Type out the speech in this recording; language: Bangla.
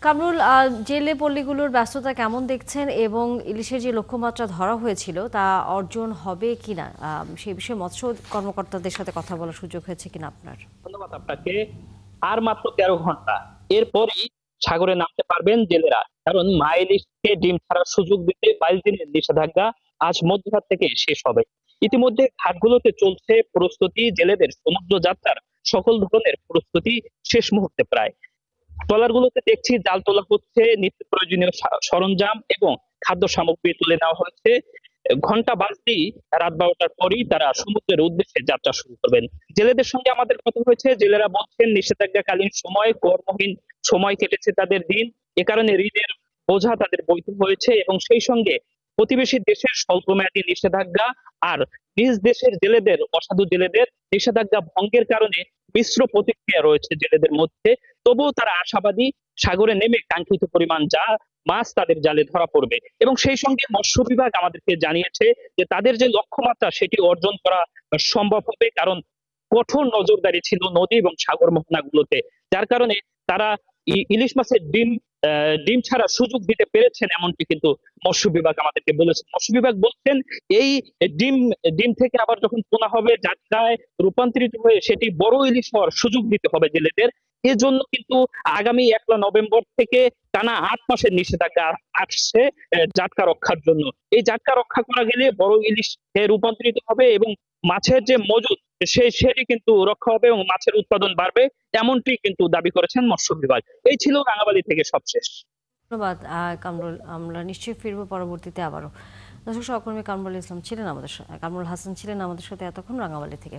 কামরুল, জেলে পল্লীগুলোর ব্যস্ততা কেমন দেখছেন এবং ইলিশের যে লক্ষ্যমাত্রা ধরা হয়েছিল তা অর্জন হবে কিনা, সেই বিষয়ে মৎস্য কর্মকর্তাদের সাথে কথা বলার সুযোগ হয়েছে কিনা আপনার? ধন্যবাদ আপনাকে। আর মাত্র 13 ঘন্টা, এরপরই সাগরে নামতে পারবেন জেলেরা। কারণ মা ইলিশকে ডিম ছাড়ার সুযোগ দিতে 22 দিনের নিষেধাজ্ঞা আজ মধ্যরাত থেকে শেষ হবে। ইতিমধ্যে ঘাটগুলোতে চলছে প্রস্তুতি, জেলেদের সমুদ্র যাত্রার সকল ধরনের প্রস্তুতি শেষ মুহূর্তে প্রায়। ট্রলারগুলোতে দেখছি জাল তোলা হচ্ছে, নিত্য প্রয়োজনীয় সরঞ্জাম এবং খাদ্য সামগ্রী তুলে নেওয়া হয়েছে। ঘন্টা বাজতেই রাত 12টার পরই তারা সমুদ্রের উদ্দেশ্যে যাত্রা শুরু করবেন। জেলেদের সঙ্গে আমাদের কথা হয়েছে, জেলেরা বলছেন নিষেধাজ্ঞাকালীন সময় কর্মহীন সময় কেটেছে তাদের দিন। এ কারণে ঋণের বোঝা তাদের বইতে হয়েছে এবং সেই সঙ্গে প্রতিবেশী দেশের স্বল্পমেয়াদী নিষেধাজ্ঞা আর নিজ দেশের জেলেদের, অসাধু জেলেদের নিষেধাজ্ঞা ভঙ্গের কারণে মিশ্র প্রতিক্রিয়া রয়েছে জেলেদের মধ্যে। তবুও তারা আশাবাদী, সাগরে নেমে কাঙ্ক্ষিত পরিমাণ মাছ তাদের জালে ধরা পড়বে। এবং সেই সঙ্গে মৎস্য বিভাগ আমাদেরকে জানিয়েছে যে তাদের যে লক্ষ্যমাত্রা সেটি অর্জন করা সম্ভব হবে, কারণ কঠোর নজরদারি ছিল নদী এবং সাগর মোহনাগুলোতে, যার কারণে তারা ইলিশ মাছের ডিম ছাড়ার সুযোগ দিতে পেরেছেন, এমনটি কিন্তু মৎস্য বিভাগ আমাদেরকে বলেছেন। মৎস্য বিভাগ বলছেন এই ডিম ডিম থেকে আবার যখন পোনা হবে, জাটকায় রূপান্তরিত হয়ে সেটি বড় ইলিশ হওয়ার সুযোগ দিতে হবে জেলেদের। এজন্য কিন্তু আগামী 1 নভেম্বর থেকে টানা 8 মাসের নিষেধাজ্ঞা আসছে জাটকা রক্ষার জন্য। এই জাটকা রক্ষা করা গেলে বড় ইলিশ রূপান্তরিত হবে এবং মাছের যে মজুদ সেটি কিন্তু রক্ষা হবে এবং মাছের উৎপাদন বাড়বে, এমনটি কিন্তু দাবি করেছেন মৎস্য বিভাগ। এই ছিল রাঙামালি থেকে সবশেষ। ধন্যবাদ কামরুল। আমরা নিশ্চয়ই ফিরবো পরবর্তীতে আবারও। দর্শক, সহকর্মী কামরুল হাসান ছিলেন আমাদের সাথে এতক্ষণ রাঙামালি থেকে।